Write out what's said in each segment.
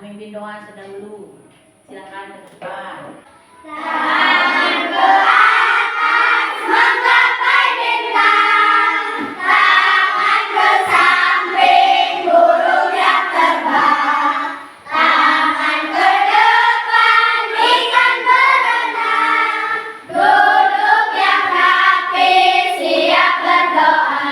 memimpin doa terdahulu. Silakan ke depan. Tangan ke atas menggapai bintang, tangan ke samping burung yang terbang, tangan ke depan ikan berenang, duduk yang rapi siap berdoa.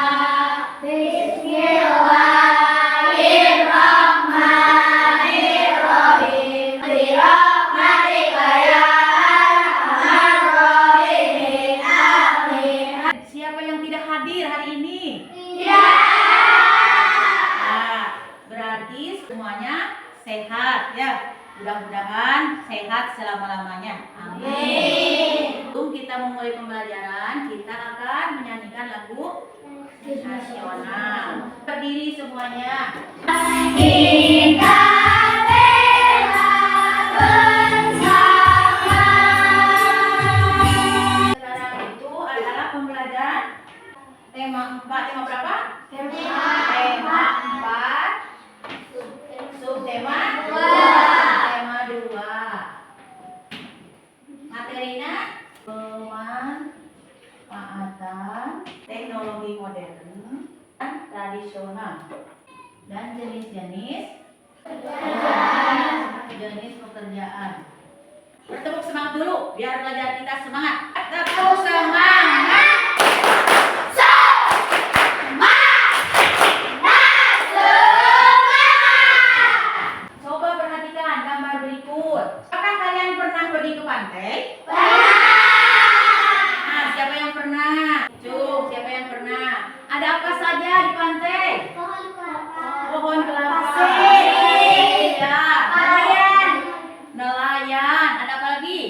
Bismillahirrahmanirrahim. Birahmatika ya arhamar rahimin. Amin. Siapa yang tidak hadir hari ini? Nah, berarti semuanya sehat ya. Mudah-mudahan sehat selama-lamanya. Amin. Sebelum kita memulai pembelajaran, kita akan menyanyikan lagu nasional. Berdiri semuanya. Kita bela bersama. Sekarang itu adalah pembelajaran tema 4. Tema berapa? Tema 4. Subtema 2. Tema 2. Materinya pemanfaatan teknologi modern dan tradisional dan jenis-jenis pekerjaan. Bertepuk semangat dulu biar belajar kita semangat. Tepuk semangat. Coba perhatikan gambar berikut. Apakah kalian pernah pergi ke pantai? Nah, siapa yang pernah? Cuk, siapa yang pernah? Ada apa saja di pantai? Pohon kelapa. Iya. Nelayan. Ada apa lagi?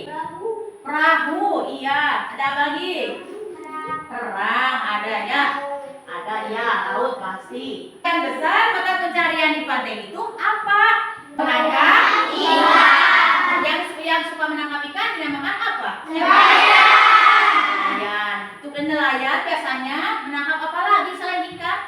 Perahu. Iya. Ada apa lagi? Perang. Ada ya. Ada ya. Laut pasti. Yang besar mata pencarian di pantai itu apa? Menangkap ikan. Yang suka menangkap ikan dinamakan apa? Nelayan. Itu kan nelayan biasanya menangkap apa lagi selain ikan?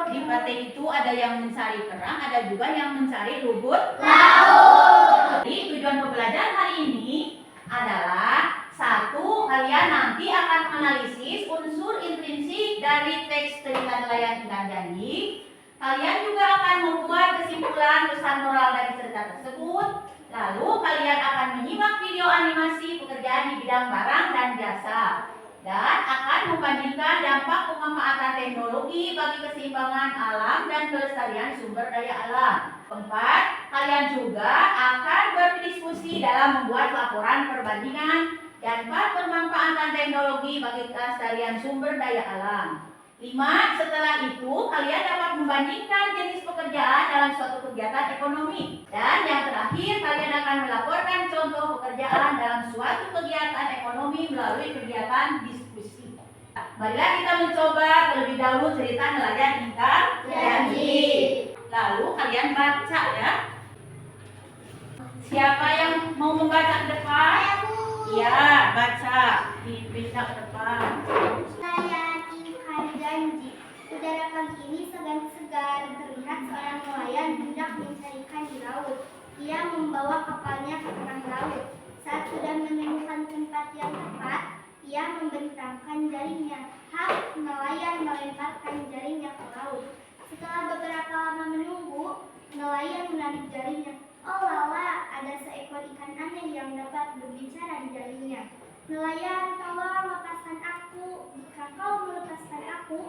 Di pantai itu ada yang mencari kerang, ada juga yang mencari rumput laut. Jadi tujuan pembelajaran hari ini adalah satu, kalian nanti akan menganalisis unsur intrinsik dari teks cerita nelayan ikan janji. Kalian juga akan membuat kesimpulan pesan moral dari cerita tersebut. Lalu kalian akan menyimak video animasi pekerjaan di bidang barang dan jasa. Dan akan membandingkan dampak pemanfaatan teknologi bagi keseimbangan alam dan kelestarian sumber daya alam. Keempat, kalian juga akan berdiskusi dalam membuat laporan perbandingan dampak pemanfaatan teknologi bagi kelestarian sumber daya alam. 5, setelah itu kalian dapat membandingkan jenis pekerjaan dalam suatu kegiatan ekonomi. Dan yang terakhir, kalian akan melaporkan contoh pekerjaan dalam suatu kegiatan ekonomi melalui kegiatan diskusi. Marilah kita mencoba terlebih dahulu cerita nelayan ikan janji. Lalu kalian baca ya. Siapa yang mau membaca ke depan? Iya, baca. Bisa ke depan. Janji. Udara pagi ini segar-segar, terlihat seorang nelayan hendak mencari ikan di laut. Ia membawa kapalnya ke tengah laut. Saat sudah menemukan tempat yang tepat, ia membentangkan jaringnya. Nelayan melemparkan jaringnya ke laut. Setelah beberapa lama menunggu, nelayan menarik jaringnya. Oh lala, ada seekor ikan aneh yang dapat berbicara di jaringnya. Nelayan, tolong lepaskan aku. Jika kau melepaskan aku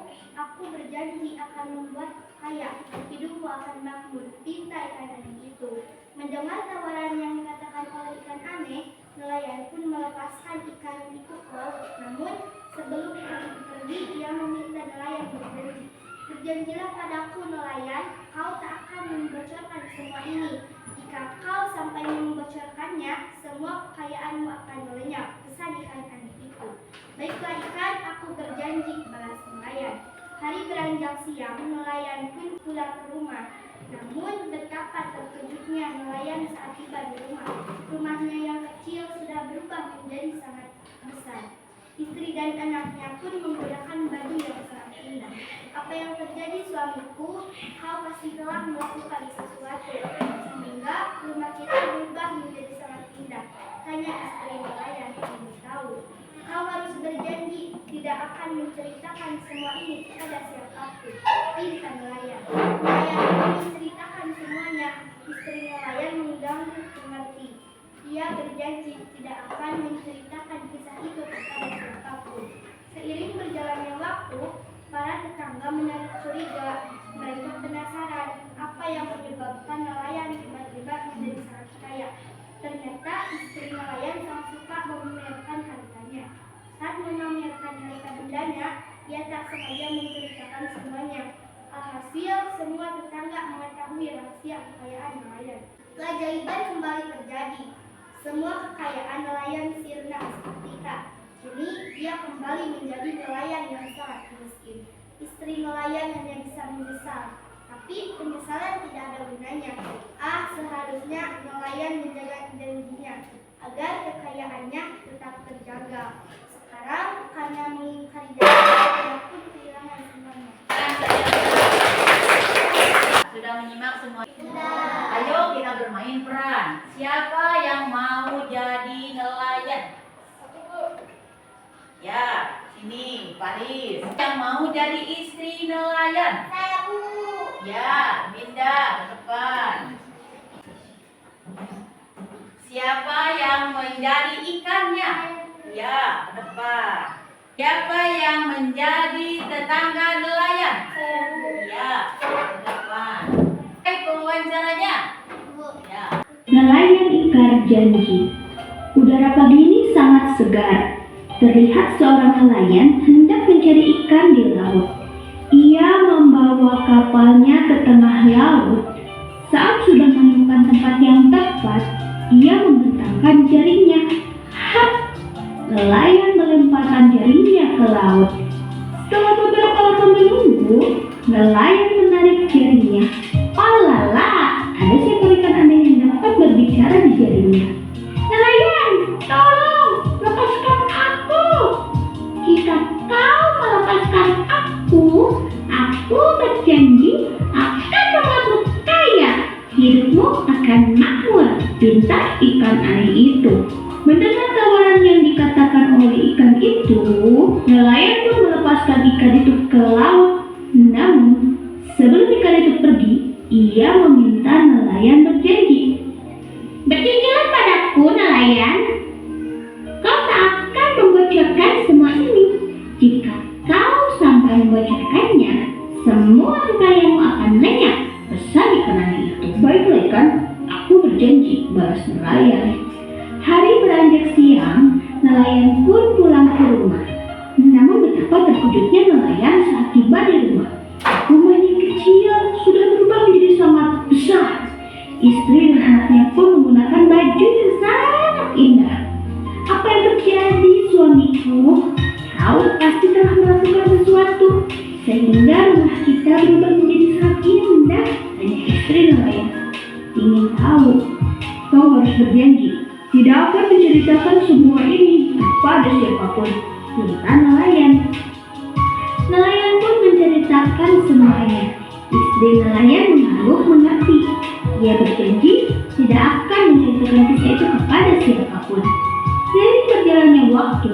berjanji akan membuat kaya. Hidupmu akan makmur. Pinta ikan aneh itu. Mendengar tawaran yang dikatakan oleh ikan aneh, nelayan pun melepaskan ikan itu ke laut. Namun, sebelum ikan itu pergi, ia meminta nelayan berjanji. Berjanjilah padaku nelayan, kau tak akan membocorkan semua ini. Jika kau sampai membocorkannya, semua kekayaanmu akan melenyap. Pesan ikan aneh itu. Baiklah ikan, aku berjanji, balas nelayan. Hari beranjak siang, nelayan pun pulang ke rumah. Namun betapa terkejutnya nelayan saat tiba di rumah. Rumahnya yang kecil sudah berubah menjadi sangat besar. Istri dan anaknya pun menggunakan baju yang sangat indah. Apa yang terjadi suamiku? Kau pasti telah melakukan sesuatu berjanji tidak akan menceritakan kisah itu kepada siapapun. Seiring berjalannya waktu, para tetangga menarik curiga. Mereka penasaran apa yang menyebabkan nelayan tiba-tiba menjadi sangat kaya. Ternyata istri nelayan sangat suka memamerkan hartanya. Saat memamerkan harta bendanya, ia tak sengaja menceritakan semuanya. Alhasil, semua tetangga mengetahui rahasia kekayaan nelayan. Keajaiban kembali terjadi. Semua kekayaan nelayan sirna seketika. Kini ia kembali menjadi nelayan yang sangat miskin. Istri nelayan hanya bisa menyesal, tapi penyesalan tidak ada gunanya. Seharusnya nelayan menjaga janjinya agar kekayaannya tetap terjaga. Sekarang karena mengingkari janji, ia pun kehilangan semuanya. Sudah menyimak semua? Ayo kita bermain peran. Siapa yang mau jadi nelayan? Ya, sini Paris. Yang mau jadi istri nelayan? Saya, Bu. Ya, Binda ke depan. Siapa yang menjadi ikannya? Ya, ke depan. Siapa yang menjadi tetangga nelayan? Saya, Bu. Ya, ke depan. Pewawancaranya? Bu. Ya. Nelayan ingkar janji. Udara pagi ini sangat segar. Terlihat seorang nelayan hendak mencari ikan di laut. Ia membawa kapalnya ke tengah laut. Saat sudah menemukan tempat yang tepat, ia membentangkan jaringnya. Hap! Nelayan melemparkan jaringnya ke laut. Setelah beberapa lama menunggu, nelayan menarik jaringnya. Olala, ada seekor ikan aneh yang dapat berbicara di jaringnya. Nelayan, tolong, lepaskan aku. Jika kau melepaskan aku berjanji akan membuatmu kaya. Hidupmu akan makmur, pinta ikan aneh itu. Mendengar tawaran yang dikatakan oleh ikan itu, nelayan pun melepaskan ikan itu ke laut. Namun, sebelum ikan itu pergi, ia meminta nelayan berjanji. Berjanjilah padaku, nelayan. Kau tak akan membocorkan semua ini. Jika kau sampai membocorkannya, semua kekayaanmu akan lenyap. Pesan ikan aneh itu. Baiklah ikan, aku berjanji, balas nelayan. Hari beranjak siang, nelayan pun pulang ke rumah. Namun betapa terkejutnya nelayan saat tiba di rumah. Rumahnya kecil sudah berubah menjadi sangat besar. Istri dan anaknya pun menggunakan baju yang sangat indah. Apa yang terjadi, suamiku? Kau pasti telah melakukan sesuatu sehingga rumah kita berubah menjadi sangat indah. Tanya istri nelayan. Ingin tahu? Kau harus berjanji tidak akan menceritakan semua ini kepada siapapun. Minta nelayan. Nelayan pun menceritakan semuanya. Istri nelayan mengangguk mengerti. Ia berjanji tidak akan menceritakan kisah itu kepada siapapun. Seiring berjalannya waktu,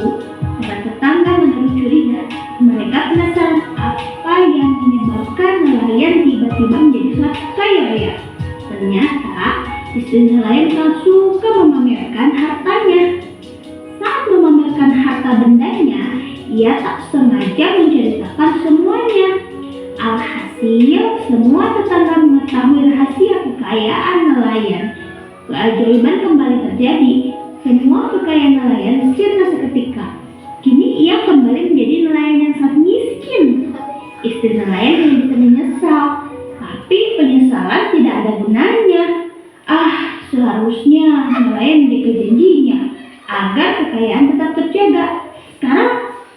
para tetangga menaruh curiga. Mereka penasaran apa yang menyebabkan nelayan tiba-tiba menjadi sangat kaya raya. Ternyata istri nelayan sangat suka memamerkan hartanya. Saat memamerkan harta bendanya, ia tak sengaja menceritakan semuanya. Alhasil, semua tetangga mengetahui rahasia kekayaan nelayan. Keajaiban kembali terjadi. Semua kekayaan nelayan sirna seketika. Kini ia kembali menjadi nelayan yang sangat miskin. Istri nelayan hanya bisa menyesal, tapi penyesalan tidak ada gunanya. Seharusnya nelayan menjaga janjinya agar kekayaan tetap terjaga. Sekarang,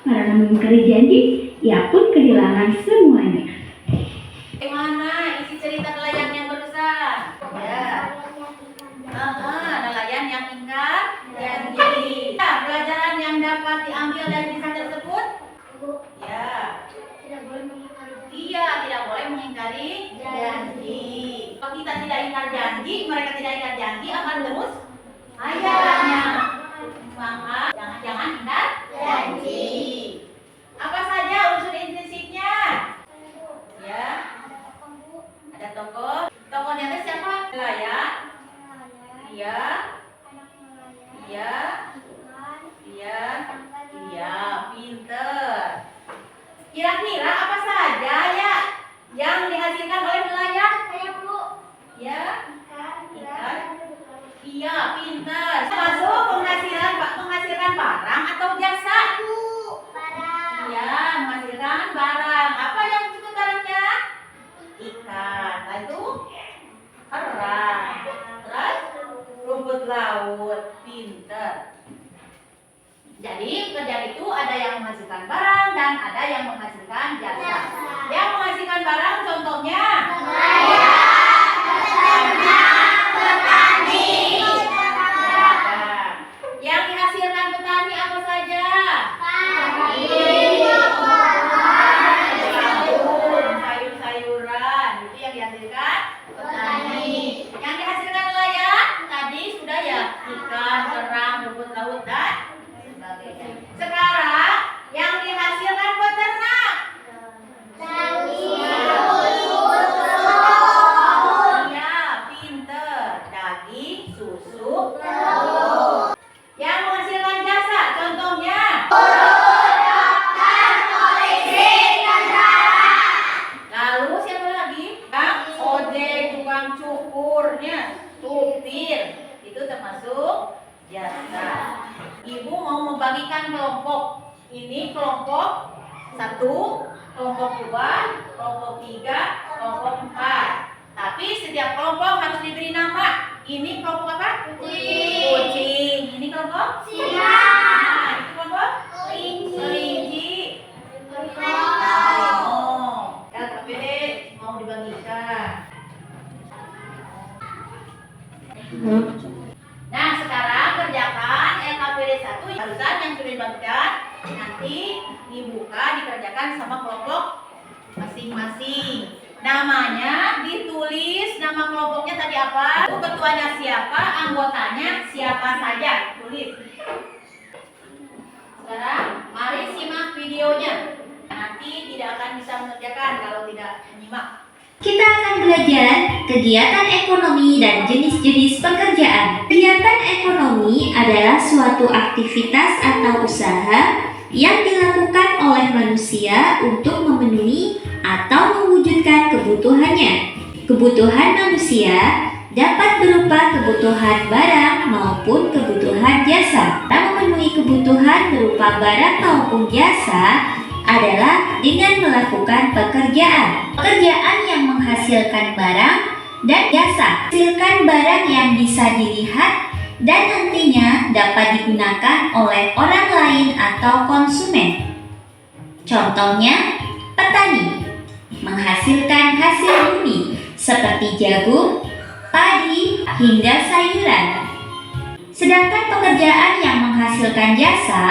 karena mengingkari janji, ia pun kehilangan semuanya. Bagaimana isi cerita nelayan yang barusan? Ya. Nelayan yang ingkar janji. Pelajaran yang dapat diambil dari kisah tersebut? Ya. Tidak boleh mengingkari janji. Iya, tidak boleh mengingkari janji. Kalau kita tidak ingkar janji, mereka tidak ingkar janji, akan terus ayahnya. Maka jangan-jangan ingkar janji. Apa saja unsur intrinsiknya? Ya. Ada tokoh. Tokohnya itu siapa? Nelayan. Iya. Anak nelayan. Iya. pinter. Jadi pekerjaan itu ada yang menghasilkan barang dan ada yang menghasilkan jasa. Yang menghasilkan barang contohnya yang dihasilkan petani apa saja? Sayur-sayuran itu yang dihasilkan petani. Yang dihasilkan nelayan tadi sudah ya, ikan, kerang, rumput laut dan sebagainya. Sekarang yang dihasilkan peternak. Ya, pinter. Daging, susu, telur. Yang menghasilkan jasa contohnya lalu siapa lagi? Tukang ojek, tukang cukurnya, supir. Itu termasuk jasa. Ibu mau membagikan kelompok. Ini kelompok 1, kelompok 2, kelompok 3, kelompok 4. Tapi setiap kelompok harus diberi nama. Ini kelompok apa? Kucing. Ini kelompok? Singa. Ini kelompok? Kelinci. Harimau. LKPD mau dibagikan. Nah, sekarang kerjakan LKPD 1 barusan yang sudah dibagikan. Nanti dibuka dikerjakan sama kelompok masing-masing. Namanya ditulis, nama kelompoknya tadi apa? Ketuanya siapa, anggotanya siapa saja. Tulis. Sekarang mari simak videonya. Nanti tidak akan bisa mengerjakan kalau tidak menyimak. Kita akan belajar kegiatan ekonomi dan jenis-jenis pekerjaan. Kegiatan ekonomi adalah suatu aktivitas atau usaha yang dilakukan oleh manusia untuk memenuhi atau mewujudkan kebutuhannya. Kebutuhan manusia dapat berupa kebutuhan barang maupun kebutuhan jasa. Memenuhi kebutuhan berupa barang maupun jasa adalah dengan melakukan pekerjaan. Pekerjaan yang menghasilkan barang dan jasa. Menghasilkan barang yang bisa dilihat dan nantinya dapat digunakan oleh orang lain atau konsumen. Contohnya, petani menghasilkan hasil bumi seperti jagung, padi, hingga sayuran. Sedangkan pekerjaan yang menghasilkan jasa,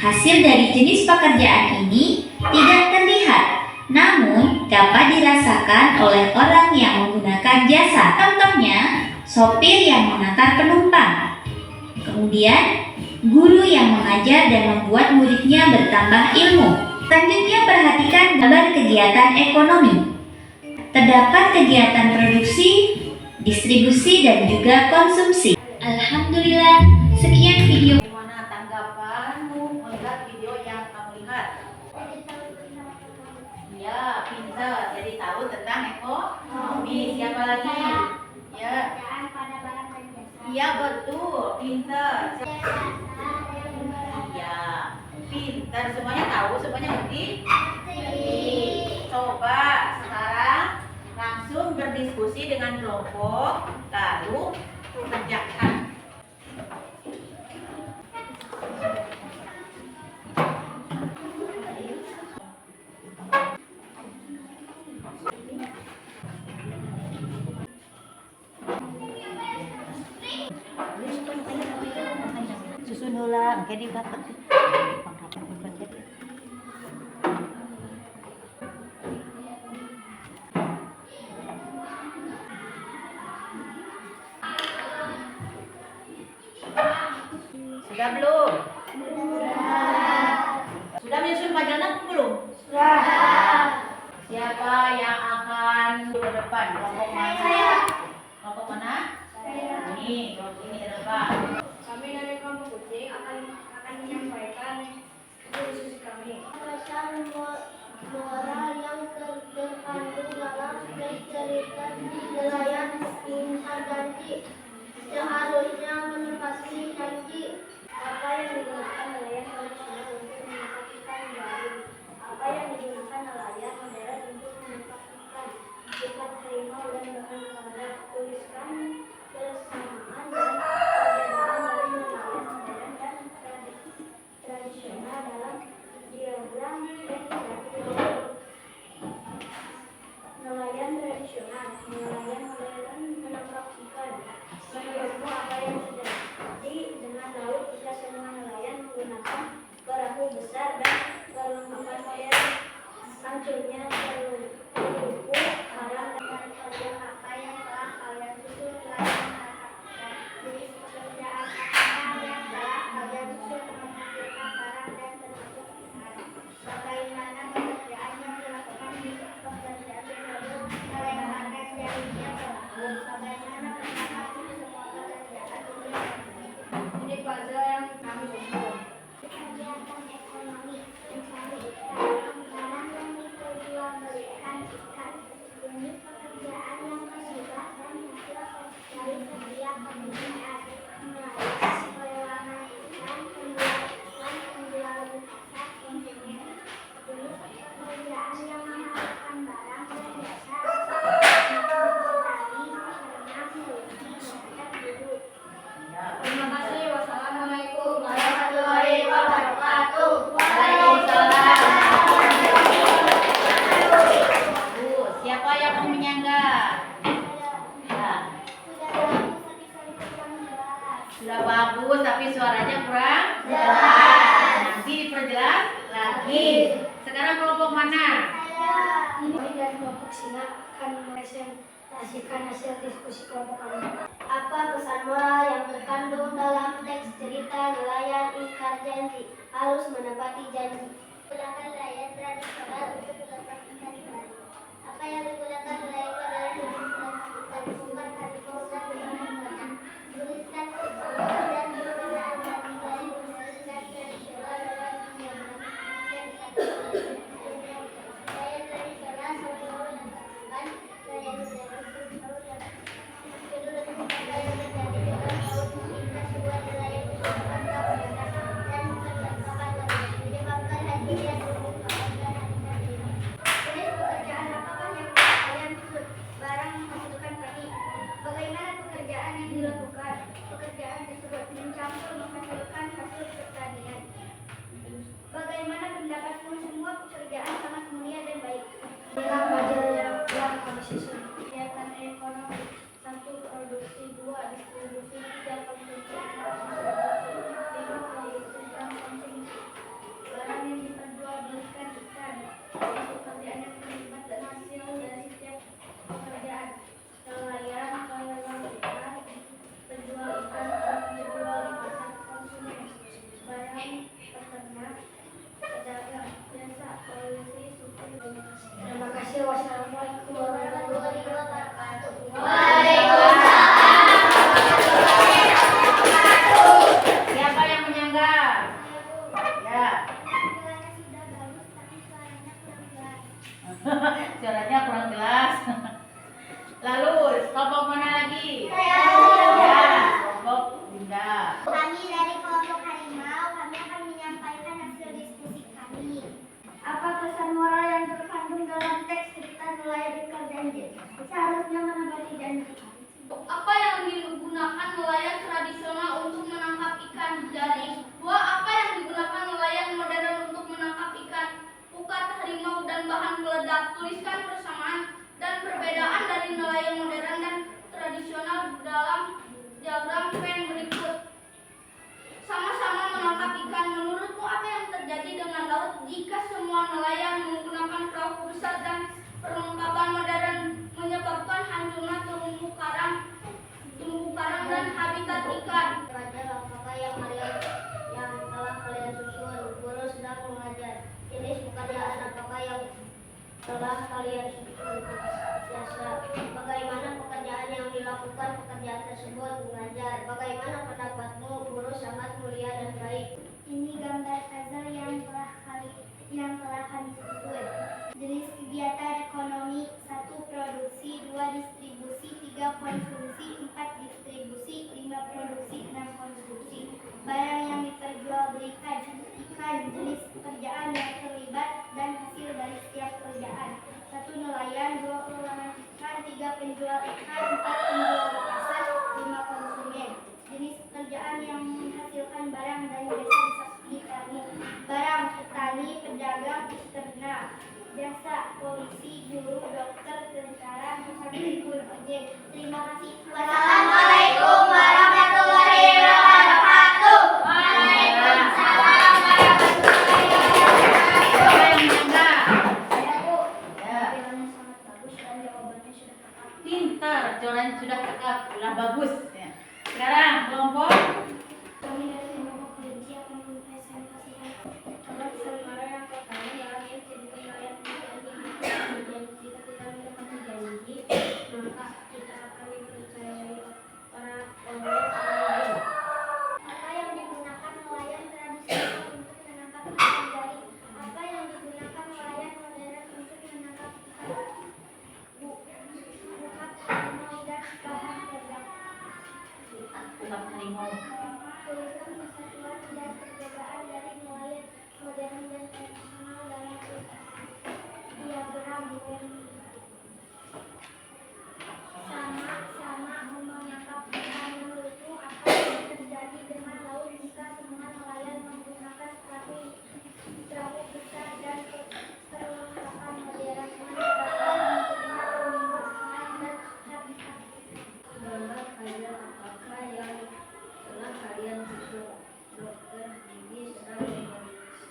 hasil dari jenis pekerjaan ini tidak terlihat, namun dapat dirasakan oleh orang yang menggunakan jasa. Contohnya, sopir yang mengantar penumpang. Kemudian, guru yang mengajar dan membuat muridnya bertambah ilmu. Selanjutnya, perhatikan gambar kegiatan ekonomi. Terdapat kegiatan produksi, distribusi, dan juga konsumsi. Alhamdulillah, sekian video. Bagaimana tanggapanmu melihat video yang kamu lihat? Ya, pintar. Jadi tahu tentang ekonomi. Siapa lagi? Ya. Iya, betul. Pintar. Ya, pintar. Semuanya tahu, semuanya ngerti? Coba sekarang langsung berdiskusi dengan kelompok, lalu kerjakan. Susun ulang, kayak di dapat. Sudah belum? Sudah menyusun majalah belum? Siapa yang akan ke depan? Kelompok mana? Kelompok mana? Ini, kelompok ini ke depan. Kami dari kelompok kucing akan menyampaikan diskusi kami. Pesan moral yang terkandung dalam cerita nelayan Intan Janji. Seharusnya menepati janji. Apa yang digunakan nelayan tradisional untuk menangkap ikan baru? Apa yang digunakan nelayan modern untuk menangkap ikan? Ikan harimau dan bahan karet. Tuliskan kesamaan dan perbedaan dari nelayan pelelangan ikan, penjualan ikan, penjualan pasar, konsumen, jenis pekerjaan yang menghasilkan barang dan jasa, petani, berenang, melukis, mencetak biru. Terima kasih. Wassalamualaikum warahmatullahi wabarakatuh. Waalaikumsalam. Siapa yang mau menyangga? Ya. Sudah bagus, tapi suaranya kurang jelas. Nanti diperjelas lagi. Sekarang kelompok mana? Kami dari kelompok Sina akan mempresentasikan hasil diskusi kelompok kami. Apa pesan moral yang terkandung dalam teks cerita nelayan ingkar janji harus menepati janji? Gunakan nelayan tradisional untuk melepas ikan di laut. Apa yang digunakan nelayan adalah ikan sumber harimau dan ikan. Tuliskan keseluruhan dan penggunaan nelayan tradisional dalam menyampaikan nelayan tradisional selalu menetapkan nelayan tradisional yang nelayan menjadi dengan laut mengikat sebuah nelayan menyebabkan kebenaran dan menetapkan menyebabkan hasilnya merupakan dan hasilnya ini. Jenis pekerjaan apakah yang nelayan barang menghasilkan kami? Bagaimana pekerjaan yang dilakukan? Pekerjaan tersebut mencampur menghasilkan hasil pertanian. Bagaimana pendapatmu? Semua pekerjaan sangat mulia dan baik. Dalam majalah yang kami susun, kegiatan ekonomi 1. Produksi 2. Distribusi 3. Konsumsi 4. 5. Produksi 6. Konsumsi. Barang yang diperjualbelikan ikan. Pekerjaan yang terlibat dan hasil dari setiap pekerjaan. Nelayan, pelelang ikan, penjual ikan, penjual di pasar, konsumen. Barang, peternak, pedagang, jasa, polisi, supir. Terima kasih. Wassalamualaikum warahmatullahi wabarakatuh. Siapa yang menyangga? Ya. Tampilannya sudah bagus, tapi suaranya kurang jelas. Suaranya kurang jelas. Lalu kelompok mana lagi? Saya. Ya, kelompok Bunda. Kami dari kelompok harimau, kami akan menyampaikan hasil diskusi kami. Apa pesan moral yang terkandung dalam teks cerita nelayan ingkar janji? Seharusnya menepati janji. Apa yang digunakan nelayan tradisional untuk menangkap ikan? Jaring. 2. Apa yang digunakan nelayan modern untuk menangkap ikan? Pukat, harimau, dan bahan peledak. Tuliskan persamaan dan perbedaan dari nelayan modern dan tradisional dalam diagram pen berikut. Sama-sama menangkap ikan. Menurutmu apa yang terjadi dengan laut jika semua nelayan menggunakan perahu besar dan perlengkapan modern, menyebabkan hancurnya terumbu karang dan habitat ikan? Pelajar apakah yang telah kalian susun? Guru sedang mengajar. Jenis pekerjaan apakah yang telah kalian susun? Jasa. Bagaimana pekerjaan yang dilakukan pekerjaan tersebut? Mengajar. Bagaimana pendapatmu? Guru sangat mulia dan baik. Ini gambar puzzle yang telah kami susun. Jenis kegiatan ekonomi 1. Produksi 2. Distribusi 3. Konsumsi 4. Distribusi 5. Produksi 6. Konsumsi. Barang yang diperjualbelikan ikan. Jenis pekerjaan yang terlibat dan hasil dari setiap pekerjaan. 1. Nelayan 2. Pelelangan ikan 3. Penjual ikan 4. Penjual di pasar 5. Konsumen. Jenis pekerjaan yang menghasilkan barang dan jasa seperti tani. Barang, petani, pedagang, peternak. Jasa, polisi, guru, dokter, tentara, musafir, ojek. Terima kasih. Wassalamualaikum warahmatullahi wabarakatuh. Waalaikumsalam warahmatullahi wabarakatuh. Siapa yang menyangga? Saya Bu. Ya. Tampilannya sangat bagus dan jawabannya sudah tepat. Pintar, suaranya sudah cakep, sudah bagus. Ya. Sekarang kelompok Kami dari kelompok kelinci akan mempresentasikan pesan moral yang pertama dalam yang cerita nelayan janji. Jika kita mendapati janji, maka kita akan dipercayai oleh orang lain. Apa yang digunakan nelayan tradisional untuk menangkap ikan? Jaring. Apa yang digunakan nelayan modern untuk menangkap ikan? Bukat, harimau, dan bahan peledak. suatu harimau. Tuliskan kesatuan dan perbedaan dari nelayan modern dan tradisional dalam diagram sama-sama menangkap ikan. Menurutmu apa yang terjadi dengan laut jika semua nelayan menggunakan perahu besar dan perlengkapan modern? Menurut kalian apakah yang telah kalian susun? Dokter Gigi sedang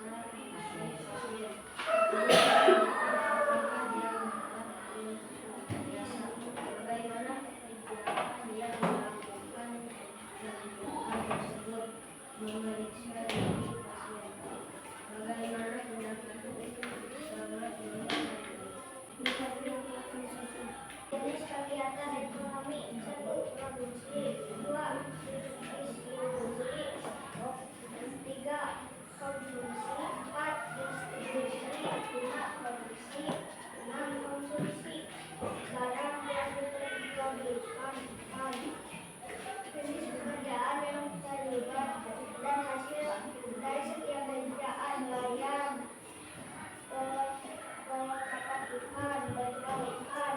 memeriksa pasien. Apakah dia melakukan biasa? Bagaimana tindakan yang dilakukan kerjaan tersebut? Memeriksa diri pasien. Bagaimana tindakan itu sangat bisa dilakukan susun. Jenis kegiatan ekonomi: 1. Produksi, 2. Distribusi, 3. Konsumsi, 4. Distribusi, 5. Produksi, 6. Konsumsi. Barang yang diproduksikan, jenis pekerjaan yang terlibat dan hasil dari setiap pekerjaan: nelayan, penangkapan ikan, berjual ikan,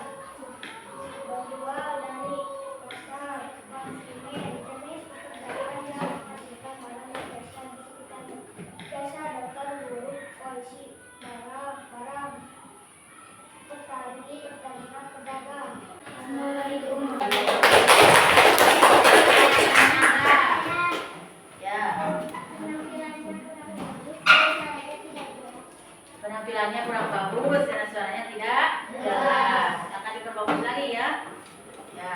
berjual dari pasar, konsumen. Jenis pekerjaan yang menghasilkan barang dan jasa di sekitar jasa: dokter, guru, polisi, barang, petani, peternak, pedagang. Assalamualaikum. Ya, penampilannya kurang bagus karena suaranya tidak jelas. Akan diperbagus lagi ya. Ya.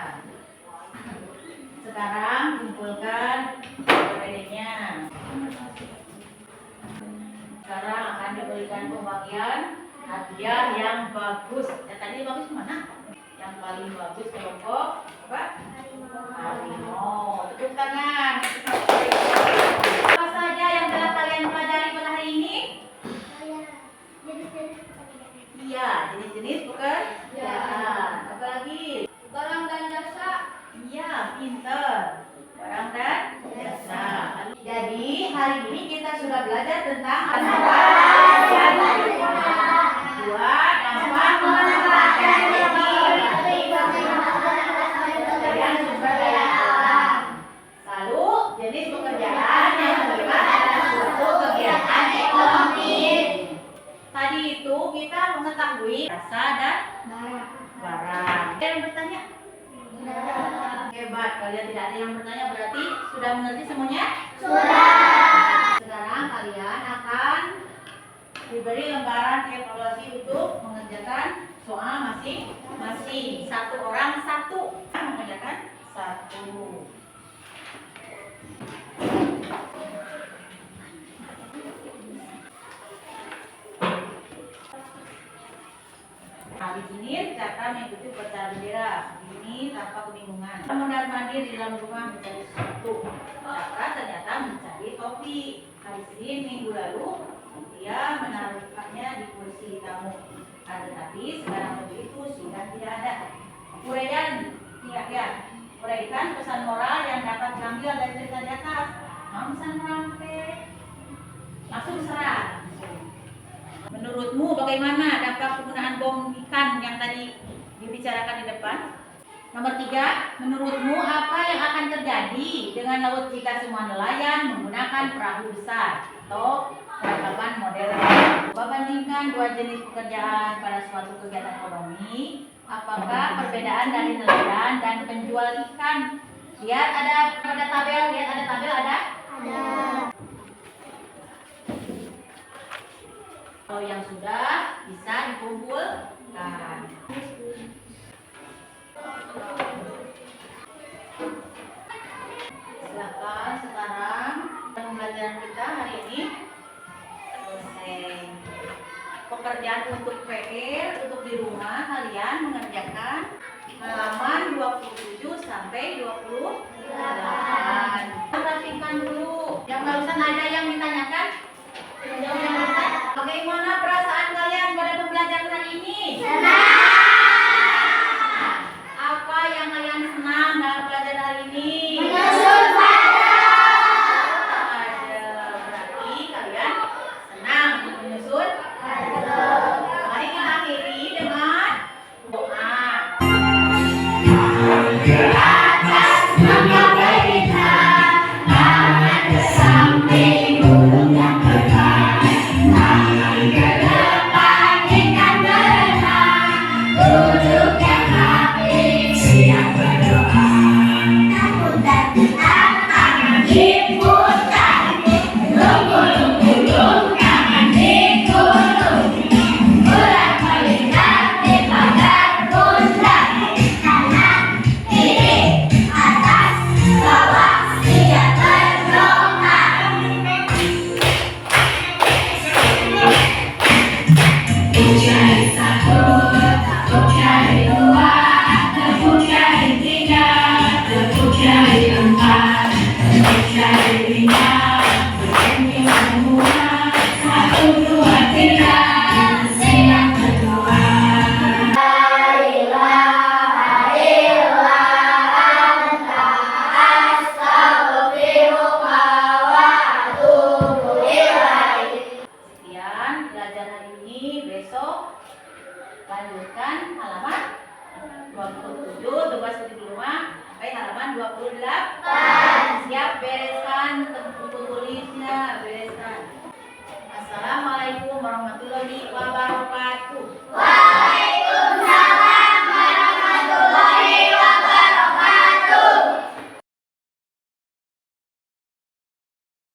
Sekarang kumpulkan PD-nya. Sekarang akan diberikan pembagian hadiah yang bagus. Ya, tadi bagus mana? Yang paling bagus kelompok apa? Harimau. Tepuk tangan. Apa saja yang telah kalian pelajari pada hari ini? Iya, jenis-jenis pekerjaan. Apa lagi? Barang dan jasa. Iya, pinter. Barang dan jasa. Jadi hari ini kita sudah belajar tentang dua dampak memanfaatkan energi dan sumber daya alam. Lalu jenis pekerjaan yang terlibat dalam suatu kegiatan ekonomi. Tadi itu kita mengetahui rasa dan barang. Ada yang bertanya? Hebat, kalian tidak ada yang bertanya, berarti sudah mengerti semuanya? Sudah. Sekarang kalian akan diberi lembaran evaluasi untuk mengerjakan soal masing-masing. Satu orang satu mengerjakan satu. Nah, di sini cara mengikuti upacara bendera. Ini tanpa kebingungan. Mondar-mandir di dalam rumah mencari sesuatu. Cakra ternyata mencari topi. Hari Senin minggu lalu dia menaruhkannya di kursi tamu. Tetapi sekarang topi itu sudah tidak ada. Uraian, ya. Uraikan pesan moral yang dapat diambil dari cerita di atas. Pesan rampe. Langsung serah. Menurutmu bagaimana dampak penggunaan bom ikan yang tadi dibicarakan di depan? Nomor 3, menurutmu apa yang akan terjadi dengan laut jika semua nelayan menggunakan perahu besar atau perlengkapan modern? Coba bandingkan dua jenis pekerjaan pada suatu kegiatan ekonomi. Apakah perbedaan dari nelayan dan penjual ikan? Lihat ada tabel, ada? Kalau yang sudah bisa dikumpulkan. Silakan sekarang pembelajaran kita hari ini selesai. Pekerjaan untuk PR untuk di rumah kalian mengerjakan halaman 27 sampai 28. Perhatikan dulu. Yang barusan ada yang ditanyakan? Bagaimana perasaan kalian pada pembelajaran hari ini? Senang. Apa yang kalian senang dalam pelajaran hari ini? Menyusun Sekian pelajaran hari ini. Besok lanjutkan halaman 27, tugas di rumah sampai halaman 28. Siap, bereskan buku tulisnya, bereskan. Assalamualaikum warahmatullahi wabarakatuh.